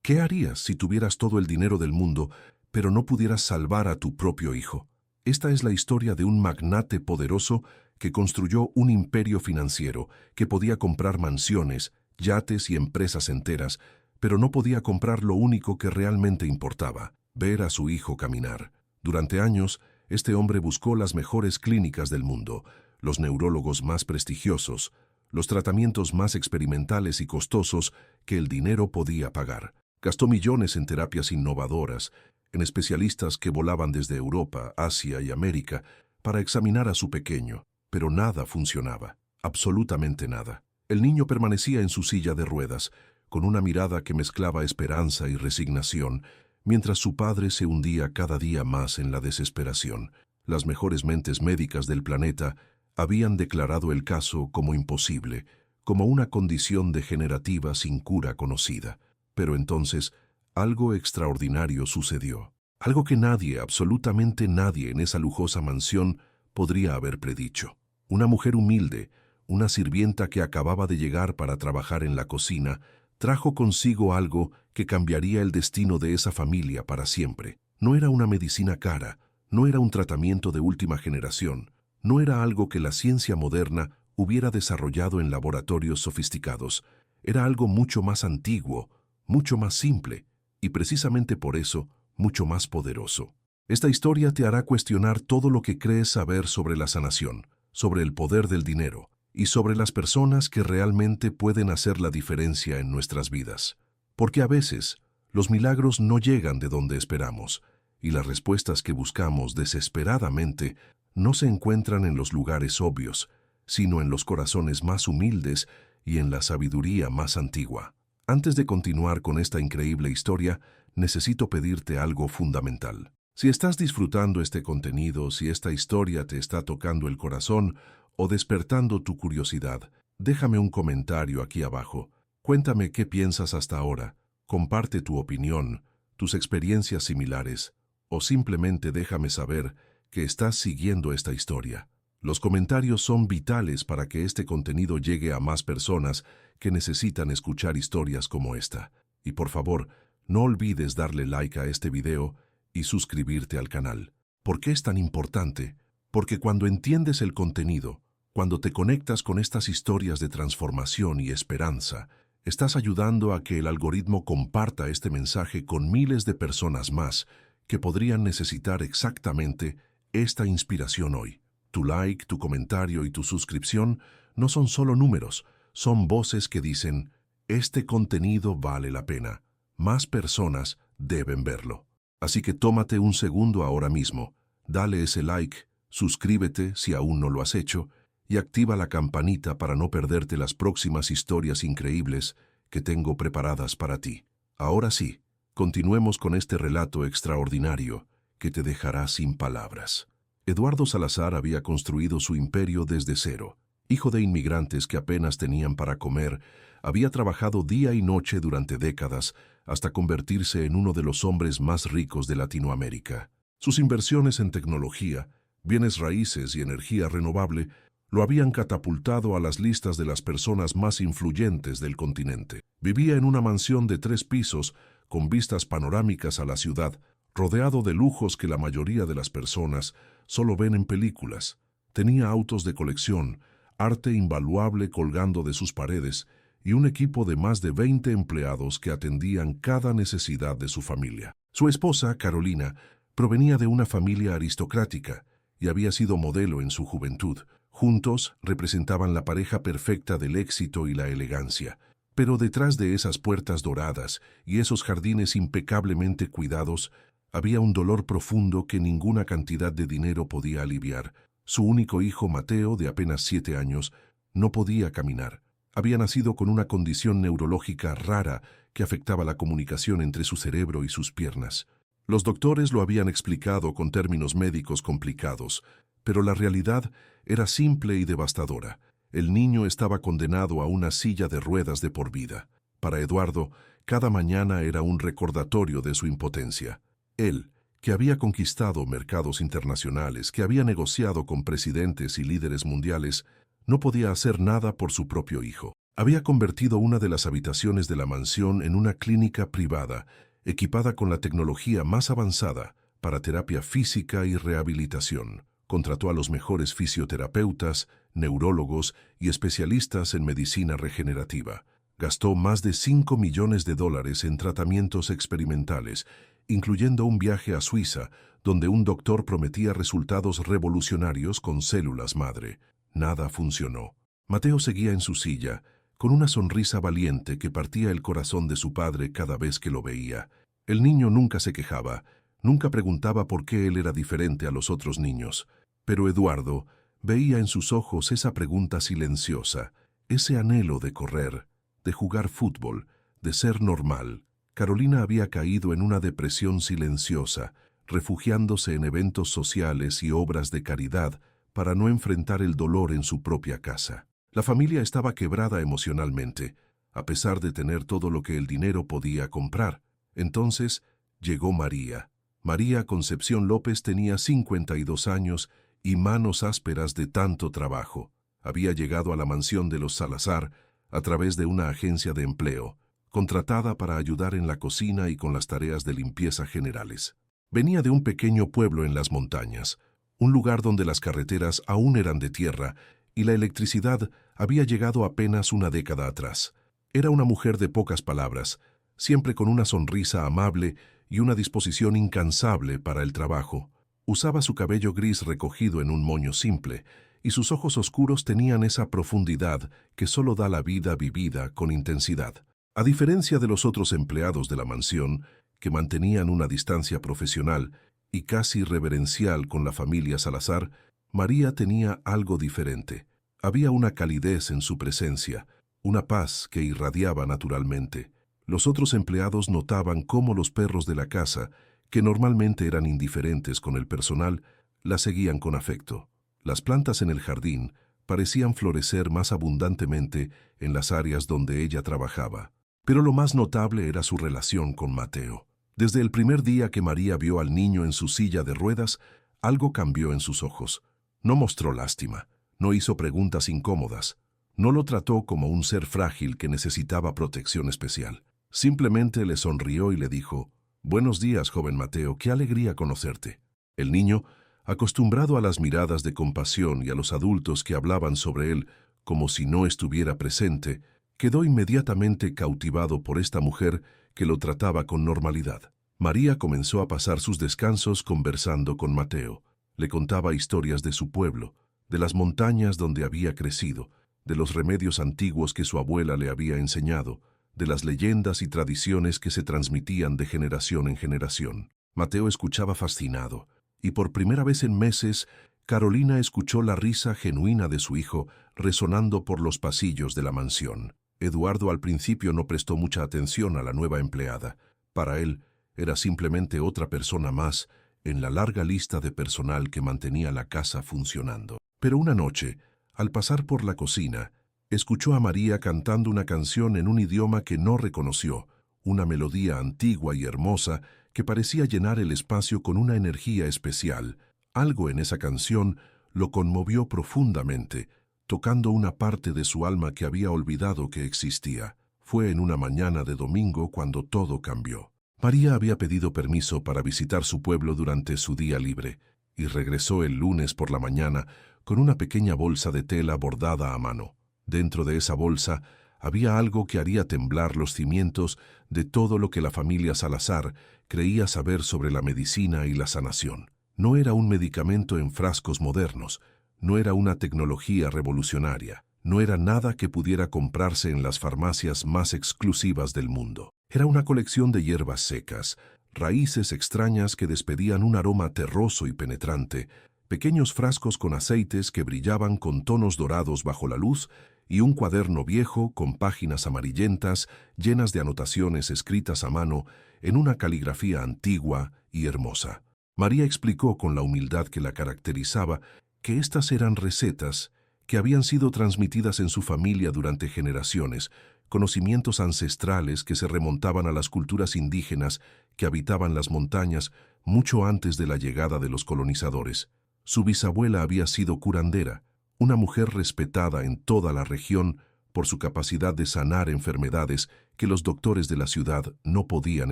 ¿Qué harías si tuvieras todo el dinero del mundo, pero no pudieras salvar a tu propio hijo? Esta es la historia de un magnate poderoso que construyó un imperio financiero, que podía comprar mansiones, yates y empresas enteras, pero no podía comprar lo único que realmente importaba: ver a su hijo caminar. Durante años, este hombre buscó las mejores clínicas del mundo, los neurólogos más prestigiosos, los tratamientos más experimentales y costosos que el dinero podía pagar. Gastó millones en terapias innovadoras, en especialistas que volaban desde Europa, Asia y América para examinar a su pequeño, pero nada funcionaba, absolutamente nada. El niño permanecía en su silla de ruedas, con una mirada que mezclaba esperanza y resignación, mientras su padre se hundía cada día más en la desesperación. Las mejores mentes médicas del planeta habían declarado el caso como imposible, como una condición degenerativa sin cura conocida. Pero entonces, algo extraordinario sucedió. Algo que nadie, absolutamente nadie en esa lujosa mansión podría haber predicho. Una mujer humilde, una sirvienta que acababa de llegar para trabajar en la cocina, trajo consigo algo que cambiaría el destino de esa familia para siempre. No era una medicina cara, no era un tratamiento de última generación, no era algo que la ciencia moderna hubiera desarrollado en laboratorios sofisticados. Era algo mucho más antiguo, mucho más simple, y precisamente por eso, mucho más poderoso. Esta historia te hará cuestionar todo lo que crees saber sobre la sanación, sobre el poder del dinero y sobre las personas que realmente pueden hacer la diferencia en nuestras vidas. Porque a veces, los milagros no llegan de donde esperamos, y las respuestas que buscamos desesperadamente no se encuentran en los lugares obvios, sino en los corazones más humildes y en la sabiduría más antigua. Antes de continuar con esta increíble historia, necesito pedirte algo fundamental. Si estás disfrutando este contenido, si esta historia te está tocando el corazón o despertando tu curiosidad, déjame un comentario aquí abajo. Cuéntame qué piensas hasta ahora, comparte tu opinión, tus experiencias similares, o simplemente déjame saber que estás siguiendo esta historia. Los comentarios son vitales para que este contenido llegue a más personas que necesitan escuchar historias como esta. Y por favor, no olvides darle like a este video y suscribirte al canal. ¿Por qué es tan importante? Porque cuando entiendes el contenido, cuando te conectas con estas historias de transformación y esperanza, estás ayudando a que el algoritmo comparta este mensaje con miles de personas más que podrían necesitar exactamente esta inspiración hoy. Tu like, tu comentario y tu suscripción no son solo números, son voces que dicen: este contenido vale la pena, más personas deben verlo. Así que tómate un segundo ahora mismo, dale ese like, suscríbete si aún no lo has hecho, y activa la campanita para no perderte las próximas historias increíbles que tengo preparadas para ti. Ahora sí, continuemos con este relato extraordinario que te dejará sin palabras. Eduardo Salazar había construido su imperio desde cero. Hijo de inmigrantes que apenas tenían para comer, había trabajado día y noche durante décadas hasta convertirse en uno de los hombres más ricos de Latinoamérica. Sus inversiones en tecnología, bienes raíces y energía renovable lo habían catapultado a las listas de las personas más influyentes del continente. Vivía en una mansión de 3 pisos con vistas panorámicas a la ciudad, rodeado de lujos que la mayoría de las personas solo ven en películas. Tenía autos de colección, arte invaluable colgando de sus paredes y un equipo de más de 20 empleados que atendían cada necesidad de su familia. Su esposa, Carolina, provenía de una familia aristocrática y había sido modelo en su juventud. Juntos representaban la pareja perfecta del éxito y la elegancia. Pero detrás de esas puertas doradas y esos jardines impecablemente cuidados, había un dolor profundo que ninguna cantidad de dinero podía aliviar. Su único hijo, Mateo, de apenas 7 años, no podía caminar. Había nacido con una condición neurológica rara que afectaba la comunicación entre su cerebro y sus piernas. Los doctores lo habían explicado con términos médicos complicados, pero la realidad era simple y devastadora. El niño estaba condenado a una silla de ruedas de por vida. Para Eduardo, cada mañana era un recordatorio de su impotencia. Él, que había conquistado mercados internacionales, que había negociado con presidentes y líderes mundiales, no podía hacer nada por su propio hijo. Había convertido una de las habitaciones de la mansión en una clínica privada, equipada con la tecnología más avanzada para terapia física y rehabilitación. Contrató a los mejores fisioterapeutas, neurólogos y especialistas en medicina regenerativa. Gastó más de $5 millones en tratamientos experimentales, incluyendo un viaje a Suiza, donde un doctor prometía resultados revolucionarios con células madre. Nada funcionó. Mateo seguía en su silla, con una sonrisa valiente que partía el corazón de su padre cada vez que lo veía. El niño nunca se quejaba, nunca preguntaba por qué él era diferente a los otros niños. Pero Eduardo veía en sus ojos esa pregunta silenciosa, ese anhelo de correr, de jugar fútbol, de ser normal. Carolina había caído en una depresión silenciosa, refugiándose en eventos sociales y obras de caridad para no enfrentar el dolor en su propia casa. La familia estaba quebrada emocionalmente, a pesar de tener todo lo que el dinero podía comprar. Entonces llegó María. María Concepción López tenía 52 años y manos ásperas de tanto trabajo. Había llegado a la mansión de los Salazar a través de una agencia de empleo, contratada para ayudar en la cocina y con las tareas de limpieza generales. Venía de un pequeño pueblo en las montañas, un lugar donde las carreteras aún eran de tierra y la electricidad había llegado apenas una década atrás. Era una mujer de pocas palabras, siempre con una sonrisa amable y una disposición incansable para el trabajo. Usaba su cabello gris recogido en un moño simple, y sus ojos oscuros tenían esa profundidad que solo da la vida vivida con intensidad. A diferencia de los otros empleados de la mansión, que mantenían una distancia profesional y casi reverencial con la familia Salazar, María tenía algo diferente. Había una calidez en su presencia, una paz que irradiaba naturalmente. Los otros empleados notaban cómo los perros de la casa, que normalmente eran indiferentes con el personal, la seguían con afecto. Las plantas en el jardín parecían florecer más abundantemente en las áreas donde ella trabajaba. Pero lo más notable era su relación con Mateo. Desde el primer día que María vio al niño en su silla de ruedas, algo cambió en sus ojos. No mostró lástima, no hizo preguntas incómodas, no lo trató como un ser frágil que necesitaba protección especial. Simplemente le sonrió y le dijo: «Buenos días, joven Mateo, qué alegría conocerte». El niño, acostumbrado a las miradas de compasión y a los adultos que hablaban sobre él como si no estuviera presente, quedó inmediatamente cautivado por esta mujer que lo trataba con normalidad. María comenzó a pasar sus descansos conversando con Mateo. Le contaba historias de su pueblo, de las montañas donde había crecido, de los remedios antiguos que su abuela le había enseñado, de las leyendas y tradiciones que se transmitían de generación en generación. Mateo escuchaba fascinado, y por primera vez en meses, Carolina escuchó la risa genuina de su hijo resonando por los pasillos de la mansión. Eduardo al principio no prestó mucha atención a la nueva empleada. Para él, era simplemente otra persona más en la larga lista de personal que mantenía la casa funcionando. Pero una noche, al pasar por la cocina, escuchó a María cantando una canción en un idioma que no reconoció, una melodía antigua y hermosa que parecía llenar el espacio con una energía especial. Algo en esa canción lo conmovió profundamente, tocando una parte de su alma que había olvidado que existía. Fue en una mañana de domingo cuando todo cambió. María había pedido permiso para visitar su pueblo durante su día libre, y regresó el lunes por la mañana con una pequeña bolsa de tela bordada a mano. Dentro de esa bolsa había algo que haría temblar los cimientos de todo lo que la familia Salazar creía saber sobre la medicina y la sanación. No era un medicamento en frascos modernos, no era una tecnología revolucionaria, no era nada que pudiera comprarse en las farmacias más exclusivas del mundo. Era una colección de hierbas secas, raíces extrañas que despedían un aroma terroso y penetrante, pequeños frascos con aceites que brillaban con tonos dorados bajo la luz y un cuaderno viejo con páginas amarillentas llenas de anotaciones escritas a mano en una caligrafía antigua y hermosa. María explicó con la humildad que la caracterizaba que estas eran recetas que habían sido transmitidas en su familia durante generaciones, conocimientos ancestrales que se remontaban a las culturas indígenas que habitaban las montañas mucho antes de la llegada de los colonizadores. Su bisabuela había sido curandera, una mujer respetada en toda la región por su capacidad de sanar enfermedades que los doctores de la ciudad no podían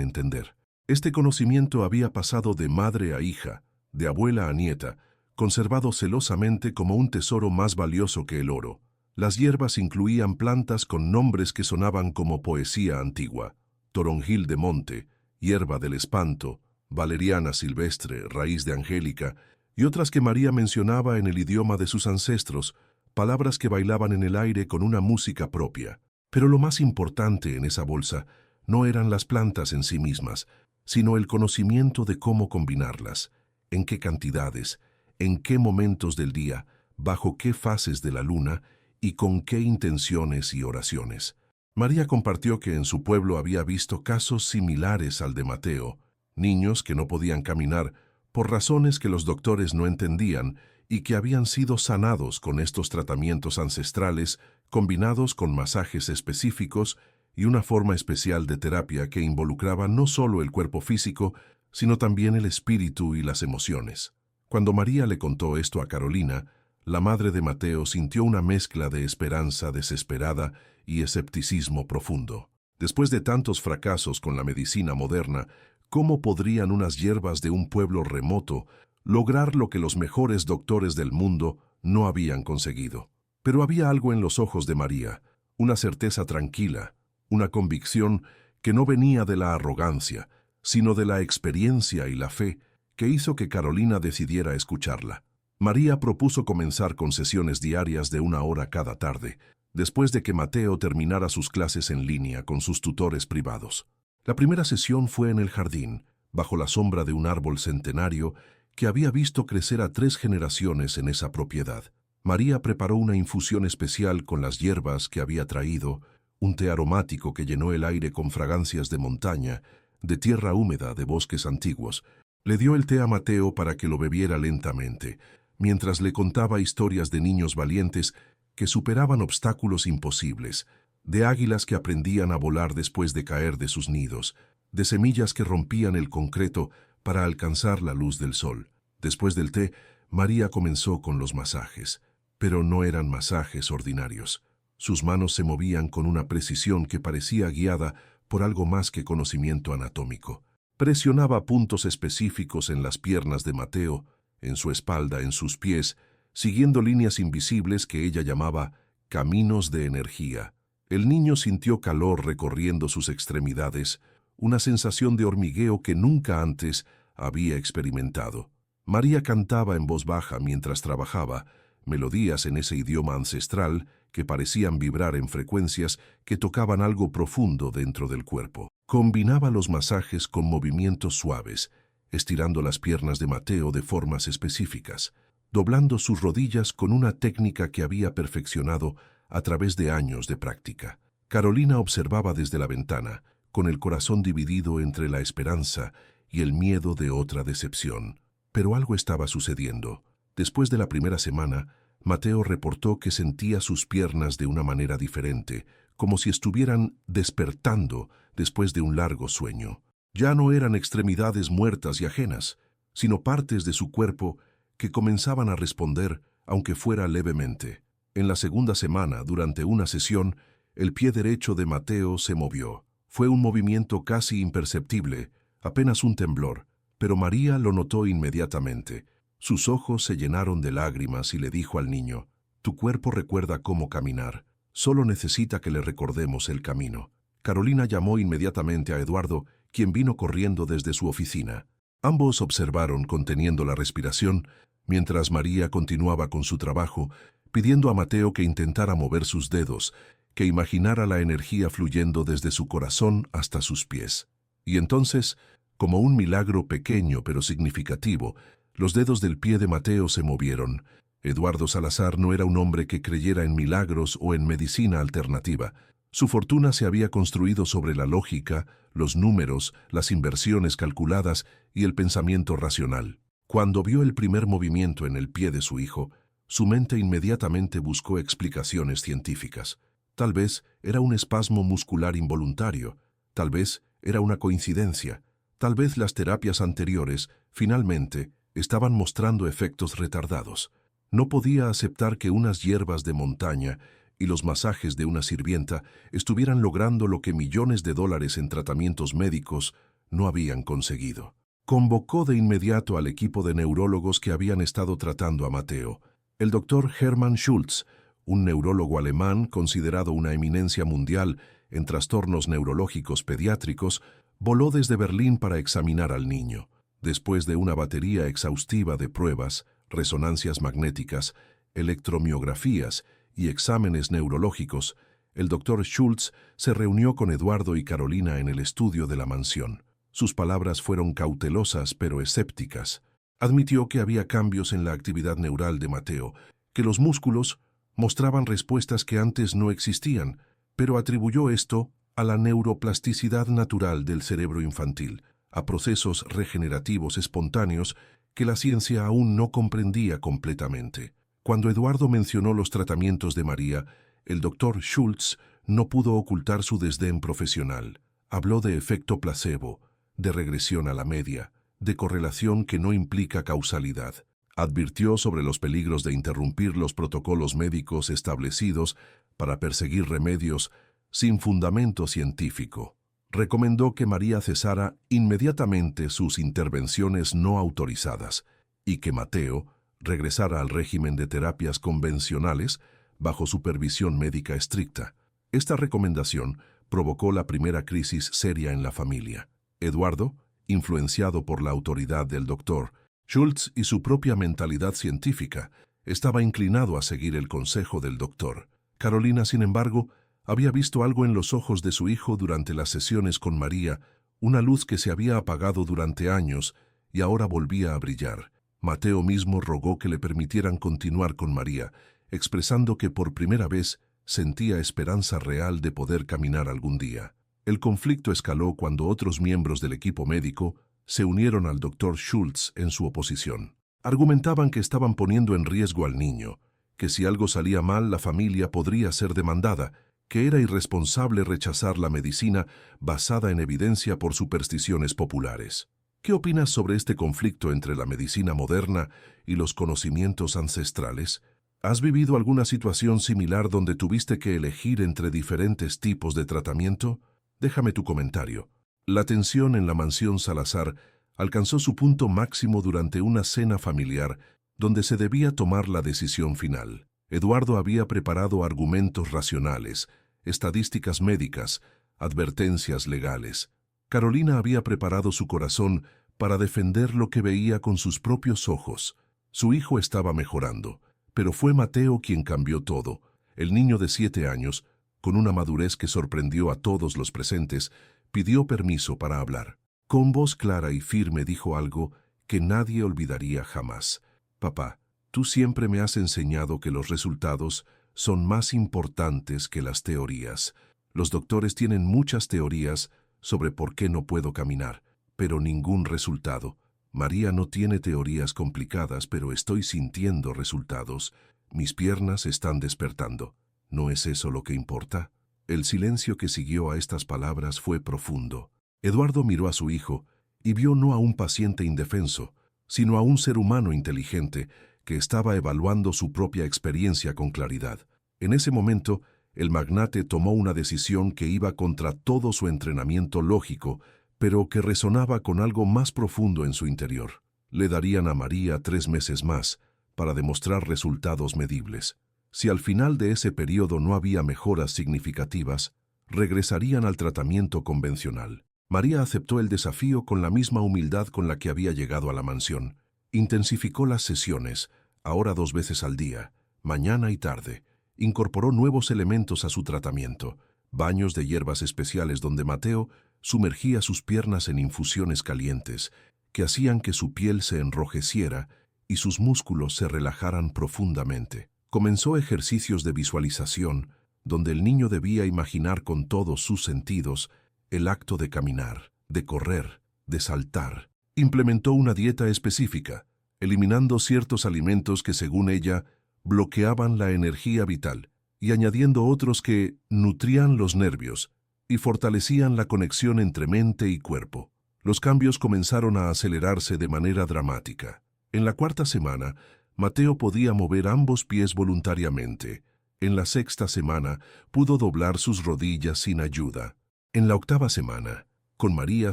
entender. Este conocimiento había pasado de madre a hija, de abuela a nieta, conservado celosamente como un tesoro más valioso que el oro. Las hierbas incluían plantas con nombres que sonaban como poesía antigua: toronjil de monte, hierba del espanto, valeriana silvestre, raíz de angélica, y otras que María mencionaba en el idioma de sus ancestros, palabras que bailaban en el aire con una música propia. Pero lo más importante en esa bolsa no eran las plantas en sí mismas, sino el conocimiento de cómo combinarlas, en qué cantidades, en qué momentos del día, bajo qué fases de la luna y con qué intenciones y oraciones. María compartió que en su pueblo había visto casos similares al de Mateo, niños que no podían caminar por razones que los doctores no entendían y que habían sido sanados con estos tratamientos ancestrales combinados con masajes específicos y una forma especial de terapia que involucraba no solo el cuerpo físico, sino también el espíritu y las emociones. Cuando María le contó esto a Carolina, la madre de Mateo sintió una mezcla de esperanza desesperada y escepticismo profundo. Después de tantos fracasos con la medicina moderna, ¿cómo podrían unas hierbas de un pueblo remoto lograr lo que los mejores doctores del mundo no habían conseguido? Pero había algo en los ojos de María, una certeza tranquila, una convicción que no venía de la arrogancia, sino de la experiencia y la fe, que hizo que Carolina decidiera escucharla. María propuso comenzar con sesiones diarias de 1 hora cada tarde, después de que Mateo terminara sus clases en línea con sus tutores privados. La primera sesión fue en el jardín, bajo la sombra de un árbol centenario que había visto crecer a 3 generaciones en esa propiedad. María preparó una infusión especial con las hierbas que había traído, un té aromático que llenó el aire con fragancias de montaña, de tierra húmeda, de bosques antiguos. Le dio el té a Mateo para que lo bebiera lentamente, mientras le contaba historias de niños valientes que superaban obstáculos imposibles, de águilas que aprendían a volar después de caer de sus nidos, de semillas que rompían el concreto para alcanzar la luz del sol. Después del té, María comenzó con los masajes, pero no eran masajes ordinarios. Sus manos se movían con una precisión que parecía guiada por algo más que conocimiento anatómico. Presionaba puntos específicos en las piernas de Mateo, en su espalda, en sus pies, siguiendo líneas invisibles que ella llamaba caminos de energía. El niño sintió calor recorriendo sus extremidades, una sensación de hormigueo que nunca antes había experimentado. María cantaba en voz baja mientras trabajaba, melodías en ese idioma ancestral que parecían vibrar en frecuencias que tocaban algo profundo dentro del cuerpo. Combinaba los masajes con movimientos suaves, estirando las piernas de Mateo de formas específicas, doblando sus rodillas con una técnica que había perfeccionado a través de años de práctica. Carolina observaba desde la ventana, con el corazón dividido entre la esperanza y el miedo de otra decepción. Pero algo estaba sucediendo. Después de la primera semana, Mateo reportó que sentía sus piernas de una manera diferente, como si estuvieran despertando después de un largo sueño. Ya no eran extremidades muertas y ajenas, sino partes de su cuerpo que comenzaban a responder, aunque fuera levemente. En la segunda semana, durante una sesión, el pie derecho de Mateo se movió. Fue un movimiento casi imperceptible, apenas un temblor, pero María lo notó inmediatamente. Sus ojos se llenaron de lágrimas y le dijo al niño: «Tu cuerpo recuerda cómo caminar, solo necesita que le recordemos el camino». Carolina llamó inmediatamente a Eduardo, quien vino corriendo desde su oficina. Ambos observaron conteniendo la respiración, mientras María continuaba con su trabajo, pidiendo a Mateo que intentara mover sus dedos, que imaginara la energía fluyendo desde su corazón hasta sus pies. Y entonces, como un milagro pequeño pero significativo, los dedos del pie de Mateo se movieron. Eduardo Salazar no era un hombre que creyera en milagros o en medicina alternativa. Su fortuna se había construido sobre la lógica, los números, las inversiones calculadas y el pensamiento racional. Cuando vio el primer movimiento en el pie de su hijo, su mente inmediatamente buscó explicaciones científicas. Tal vez era un espasmo muscular involuntario, tal vez era una coincidencia, tal vez las terapias anteriores, finalmente, estaban mostrando efectos retardados. No podía aceptar que unas hierbas de montaña, y los masajes de una sirvienta estuvieran logrando lo que millones de dólares en tratamientos médicos no habían conseguido. Convocó de inmediato al equipo de neurólogos que habían estado tratando a Mateo. El doctor Hermann Schultz, un neurólogo alemán considerado una eminencia mundial en trastornos neurológicos pediátricos, voló desde Berlín para examinar al niño. Después de una batería exhaustiva de pruebas, resonancias magnéticas, electromiografías y exámenes neurológicos, el doctor Schultz se reunió con Eduardo y Carolina en el estudio de la mansión. Sus palabras fueron cautelosas pero escépticas. Admitió que había cambios en la actividad neural de Mateo, que los músculos mostraban respuestas que antes no existían, pero atribuyó esto a la neuroplasticidad natural del cerebro infantil, a procesos regenerativos espontáneos que la ciencia aún no comprendía completamente. Cuando Eduardo mencionó los tratamientos de María, el doctor Schultz no pudo ocultar su desdén profesional. Habló de efecto placebo, de regresión a la media, de correlación que no implica causalidad. Advirtió sobre los peligros de interrumpir los protocolos médicos establecidos para perseguir remedios sin fundamento científico. Recomendó que María cesara inmediatamente sus intervenciones no autorizadas y que Mateo regresara al régimen de terapias convencionales bajo supervisión médica estricta. Esta recomendación provocó la primera crisis seria en la familia. Eduardo, influenciado por la autoridad del doctor Schultz y su propia mentalidad científica, estaba inclinado a seguir el consejo del doctor. Carolina, sin embargo, había visto algo en los ojos de su hijo durante las sesiones con María, una luz que se había apagado durante años y ahora volvía a brillar. Mateo mismo rogó que le permitieran continuar con María, expresando que por primera vez sentía esperanza real de poder caminar algún día. El conflicto escaló cuando otros miembros del equipo médico se unieron al doctor Schultz en su oposición. Argumentaban que estaban poniendo en riesgo al niño, que si algo salía mal la familia podría ser demandada, que era irresponsable rechazar la medicina basada en evidencia por supersticiones populares. ¿Qué opinas sobre este conflicto entre la medicina moderna y los conocimientos ancestrales? ¿Has vivido alguna situación similar donde tuviste que elegir entre diferentes tipos de tratamiento? Déjame tu comentario. La tensión en la mansión Salazar alcanzó su punto máximo durante una cena familiar donde se debía tomar la decisión final. Eduardo había preparado argumentos racionales, estadísticas médicas, advertencias legales. Carolina había preparado su corazón para defender lo que veía con sus propios ojos. Su hijo estaba mejorando, pero fue Mateo quien cambió todo. El niño de 7 años, con una madurez que sorprendió a todos los presentes, pidió permiso para hablar. Con voz clara y firme dijo algo que nadie olvidaría jamás. «Papá, tú siempre me has enseñado que los resultados son más importantes que las teorías. Los doctores tienen muchas teorías sobre por qué no puedo caminar, pero ningún resultado. María no tiene teorías complicadas, pero estoy sintiendo resultados. Mis piernas están despertando. ¿No es eso lo que importa?» El silencio que siguió a estas palabras fue profundo. Eduardo miró a su hijo y vio no a un paciente indefenso, sino a un ser humano inteligente que estaba evaluando su propia experiencia con claridad. En ese momento, el magnate tomó una decisión que iba contra todo su entrenamiento lógico, pero que resonaba con algo más profundo en su interior. Le darían a María 3 meses más para demostrar resultados medibles. Si al final de ese periodo no había mejoras significativas, regresarían al tratamiento convencional. María aceptó el desafío con la misma humildad con la que había llegado a la mansión. Intensificó las sesiones, ahora 2 veces al día, mañana y tarde. Incorporó nuevos elementos a su tratamiento, baños de hierbas especiales donde Mateo sumergía sus piernas en infusiones calientes que hacían que su piel se enrojeciera y sus músculos se relajaran profundamente. Comenzó ejercicios de visualización, donde el niño debía imaginar con todos sus sentidos el acto de caminar, de correr, de saltar. Implementó una dieta específica, eliminando ciertos alimentos que, según ella, bloqueaban la energía vital y añadiendo otros que nutrían los nervios y fortalecían la conexión entre mente y cuerpo. Los cambios comenzaron a acelerarse de manera dramática. En la 4ª semana, Mateo podía mover ambos pies voluntariamente, En la 6ª semana pudo doblar sus rodillas sin ayuda. En la 8ª semana, con María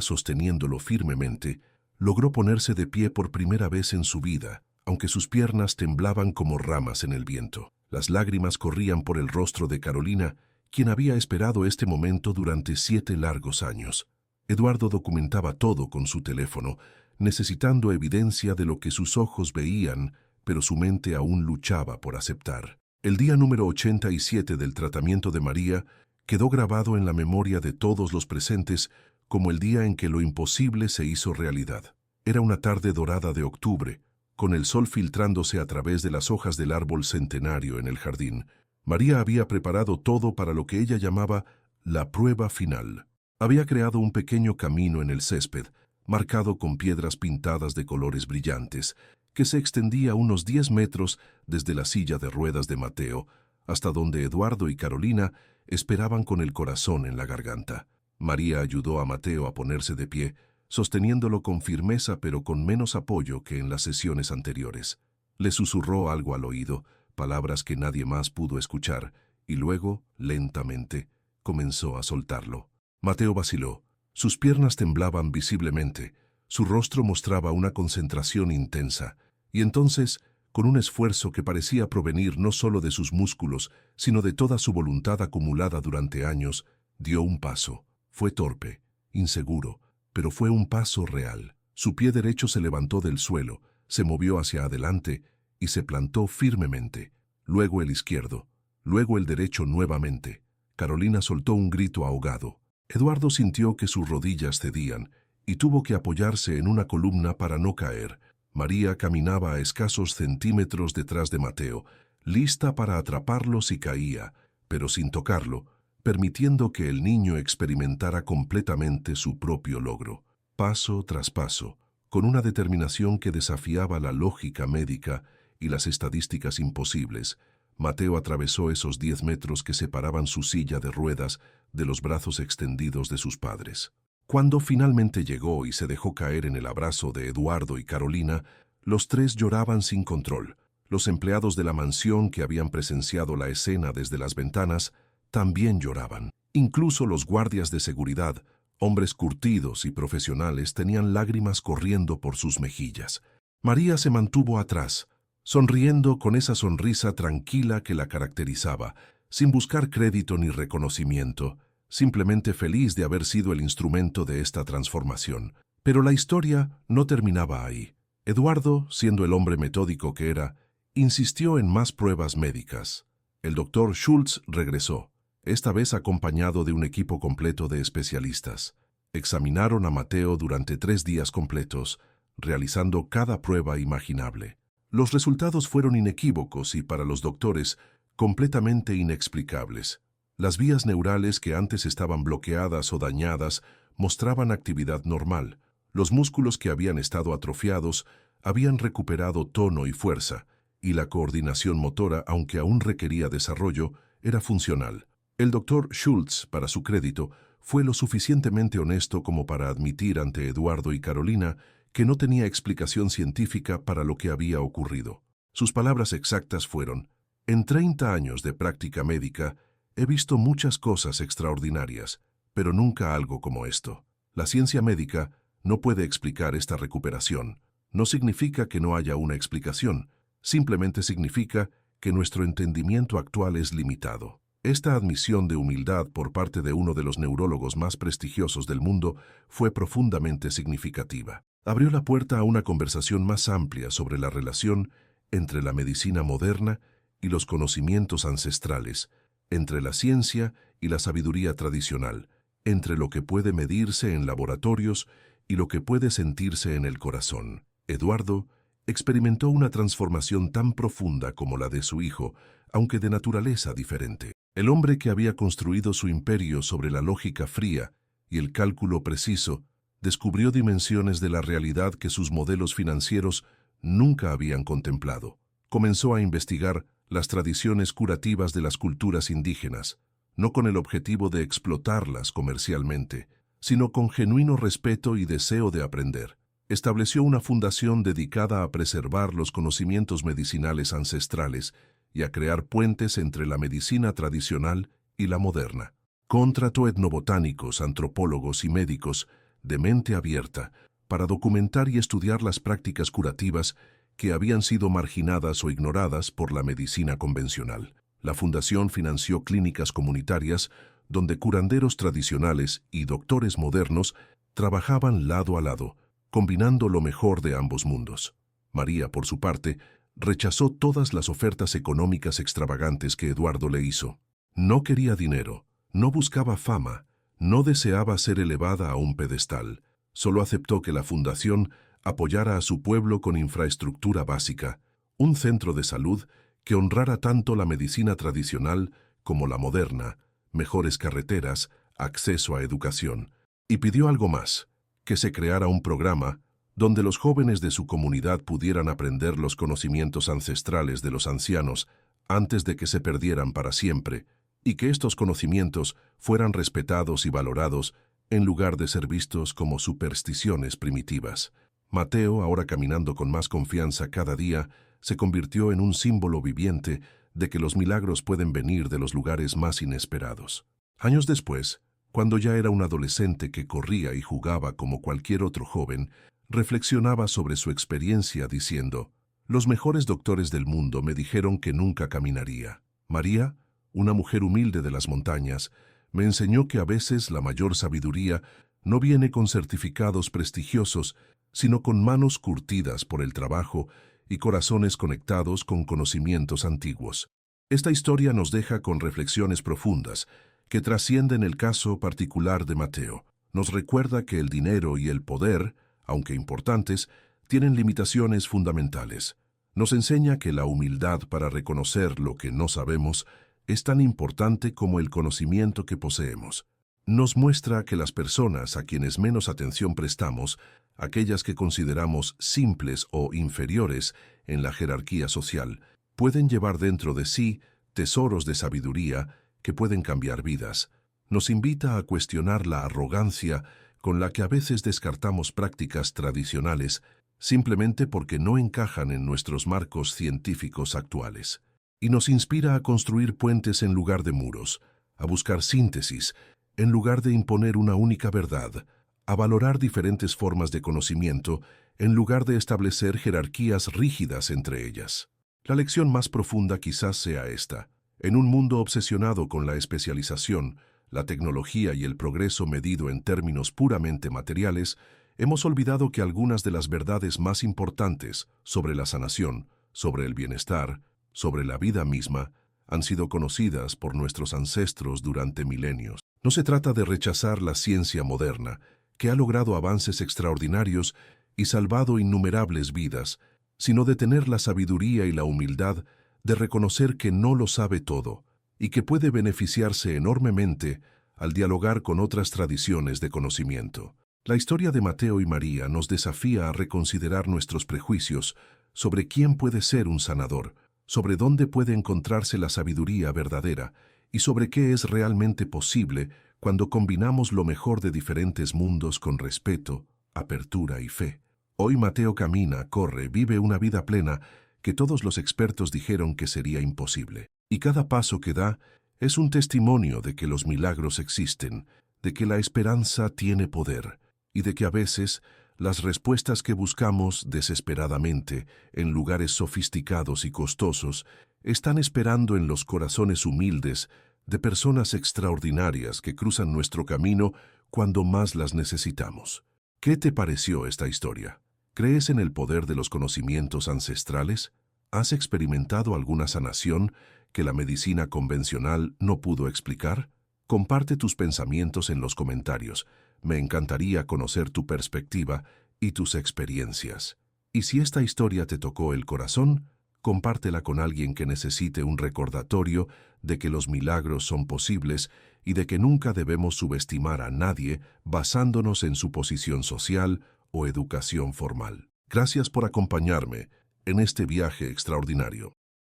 sosteniéndolo firmemente, logró ponerse de pie por primera vez en su vida, aunque sus piernas temblaban como ramas en el viento. Las lágrimas corrían por el rostro de Carolina, quien había esperado este momento durante 7 largos años. Eduardo documentaba todo con su teléfono, necesitando evidencia de lo que sus ojos veían, pero su mente aún luchaba por aceptar. El día número 87 del tratamiento de María quedó grabado en la memoria de todos los presentes como el día en que lo imposible se hizo realidad. Era una tarde dorada de octubre, con el sol filtrándose a través de las hojas del árbol centenario en el jardín. María había preparado todo para lo que ella llamaba la prueba final. Había creado un pequeño camino en el césped, marcado con piedras pintadas de colores brillantes, que se extendía unos 10 metros desde la silla de ruedas de Mateo, hasta donde Eduardo y Carolina esperaban con el corazón en la garganta. María ayudó a Mateo a ponerse de pie, sosteniéndolo con firmeza pero con menos apoyo que en las sesiones anteriores. Le susurró algo al oído, palabras que nadie más pudo escuchar, y luego, lentamente, comenzó a soltarlo. Mateo vaciló. Sus piernas temblaban visiblemente, su rostro mostraba una concentración intensa, y entonces, con un esfuerzo que parecía provenir no solo de sus músculos, sino de toda su voluntad acumulada durante años, dio un paso. Fue torpe, inseguro, pero fue un paso real. Su pie derecho se levantó del suelo, se movió hacia adelante y se plantó firmemente. Luego el izquierdo, luego el derecho nuevamente. Carolina soltó un grito ahogado. Eduardo sintió que sus rodillas cedían y tuvo que apoyarse en una columna para no caer. María caminaba a escasos centímetros detrás de Mateo, lista para atraparlo si caía, pero sin tocarlo, permitiendo que el niño experimentara completamente su propio logro. Paso tras paso, con una determinación que desafiaba la lógica médica y las estadísticas imposibles, Mateo atravesó esos 10 metros que separaban su silla de ruedas de los brazos extendidos de sus padres. Cuando finalmente llegó y se dejó caer en el abrazo de Eduardo y Carolina, los tres lloraban sin control. Los empleados de la mansión que habían presenciado la escena desde las ventanas también lloraban. Incluso los guardias de seguridad, hombres curtidos y profesionales, tenían lágrimas corriendo por sus mejillas. María se mantuvo atrás, sonriendo con esa sonrisa tranquila que la caracterizaba, sin buscar crédito ni reconocimiento, simplemente feliz de haber sido el instrumento de esta transformación. Pero la historia no terminaba ahí. Eduardo, siendo el hombre metódico que era, insistió en más pruebas médicas. El doctor Schultz regresó, esta vez acompañado de un equipo completo de especialistas. Examinaron a Mateo durante 3 días completos, realizando cada prueba imaginable. Los resultados fueron inequívocos y, para los doctores, completamente inexplicables. Las vías neurales que antes estaban bloqueadas o dañadas mostraban actividad normal. Los músculos que habían estado atrofiados habían recuperado tono y fuerza, y la coordinación motora, aunque aún requería desarrollo, era funcional. El doctor Schultz, para su crédito, fue lo suficientemente honesto como para admitir ante Eduardo y Carolina que no tenía explicación científica para lo que había ocurrido. Sus palabras exactas fueron: «En 30 años de práctica médica, he visto muchas cosas extraordinarias, pero nunca algo como esto. La ciencia médica no puede explicar esta recuperación. No significa que no haya una explicación, simplemente significa que nuestro entendimiento actual es limitado». Esta admisión de humildad por parte de uno de los neurólogos más prestigiosos del mundo fue profundamente significativa. Abrió la puerta a una conversación más amplia sobre la relación entre la medicina moderna y los conocimientos ancestrales, entre la ciencia y la sabiduría tradicional, entre lo que puede medirse en laboratorios y lo que puede sentirse en el corazón. Eduardo experimentó una transformación tan profunda como la de su hijo, aunque de naturaleza diferente. El hombre que había construido su imperio sobre la lógica fría y el cálculo preciso descubrió dimensiones de la realidad que sus modelos financieros nunca habían contemplado. Comenzó a investigar las tradiciones curativas de las culturas indígenas, no con el objetivo de explotarlas comercialmente, sino con genuino respeto y deseo de aprender. Estableció una fundación dedicada a preservar los conocimientos medicinales ancestrales y a crear puentes entre la medicina tradicional y la moderna. Contrató etnobotánicos, antropólogos y médicos de mente abierta para documentar y estudiar las prácticas curativas que habían sido marginadas o ignoradas por la medicina convencional. La fundación financió clínicas comunitarias donde curanderos tradicionales y doctores modernos trabajaban lado a lado, combinando lo mejor de ambos mundos. María, por su parte, rechazó todas las ofertas económicas extravagantes que Eduardo le hizo. No quería dinero, no buscaba fama, no deseaba ser elevada a un pedestal. Solo aceptó que la fundación apoyara a su pueblo con infraestructura básica, un centro de salud que honrara tanto la medicina tradicional como la moderna, mejores carreteras, acceso a educación. Y pidió algo más, que se creara un programa donde los jóvenes de su comunidad pudieran aprender los conocimientos ancestrales de los ancianos antes de que se perdieran para siempre, y que estos conocimientos fueran respetados y valorados en lugar de ser vistos como supersticiones primitivas. Mateo, ahora caminando con más confianza cada día, se convirtió en un símbolo viviente de que los milagros pueden venir de los lugares más inesperados. Años después, cuando ya era un adolescente que corría y jugaba como cualquier otro joven, reflexionaba sobre su experiencia diciendo: «Los mejores doctores del mundo me dijeron que nunca caminaría. María, una mujer humilde de las montañas, me enseñó que a veces la mayor sabiduría no viene con certificados prestigiosos, sino con manos curtidas por el trabajo y corazones conectados con conocimientos antiguos». Esta historia nos deja con reflexiones profundas que trascienden el caso particular de Mateo. Nos recuerda que el dinero y el poder, aunque importantes, tienen limitaciones fundamentales. Nos enseña que la humildad para reconocer lo que no sabemos es tan importante como el conocimiento que poseemos. Nos muestra que las personas a quienes menos atención prestamos, aquellas que consideramos simples o inferiores en la jerarquía social, pueden llevar dentro de sí tesoros de sabiduría que pueden cambiar vidas. Nos invita a cuestionar la arrogancia con la que a veces descartamos prácticas tradicionales simplemente porque no encajan en nuestros marcos científicos actuales. Y nos inspira a construir puentes en lugar de muros, a buscar síntesis en lugar de imponer una única verdad, a valorar diferentes formas de conocimiento en lugar de establecer jerarquías rígidas entre ellas. La lección más profunda quizás sea esta: en un mundo obsesionado con la especialización, la tecnología y el progreso medido en términos puramente materiales, hemos olvidado que algunas de las verdades más importantes sobre la sanación, sobre el bienestar, sobre la vida misma, han sido conocidas por nuestros ancestros durante milenios. No se trata de rechazar la ciencia moderna, que ha logrado avances extraordinarios y salvado innumerables vidas, sino de tener la sabiduría y la humildad de reconocer que no lo sabe todo y que puede beneficiarse enormemente al dialogar con otras tradiciones de conocimiento. La historia de Mateo y María nos desafía a reconsiderar nuestros prejuicios sobre quién puede ser un sanador, sobre dónde puede encontrarse la sabiduría verdadera y sobre qué es realmente posible cuando combinamos lo mejor de diferentes mundos con respeto, apertura y fe. Hoy Mateo camina, corre, vive una vida plena que todos los expertos dijeron que sería imposible. Y cada paso que da es un testimonio de que los milagros existen, de que la esperanza tiene poder y de que a veces las respuestas que buscamos desesperadamente en lugares sofisticados y costosos están esperando en los corazones humildes de personas extraordinarias que cruzan nuestro camino cuando más las necesitamos. ¿Qué te pareció esta historia? ¿Crees en el poder de los conocimientos ancestrales? ¿Has experimentado alguna sanación que la medicina convencional no pudo explicar? Comparte tus pensamientos en los comentarios. Me encantaría conocer tu perspectiva y tus experiencias. Y si esta historia te tocó el corazón, compártela con alguien que necesite un recordatorio de que los milagros son posibles y de que nunca debemos subestimar a nadie basándonos en su posición social o educación formal. Gracias por acompañarme en este viaje extraordinario.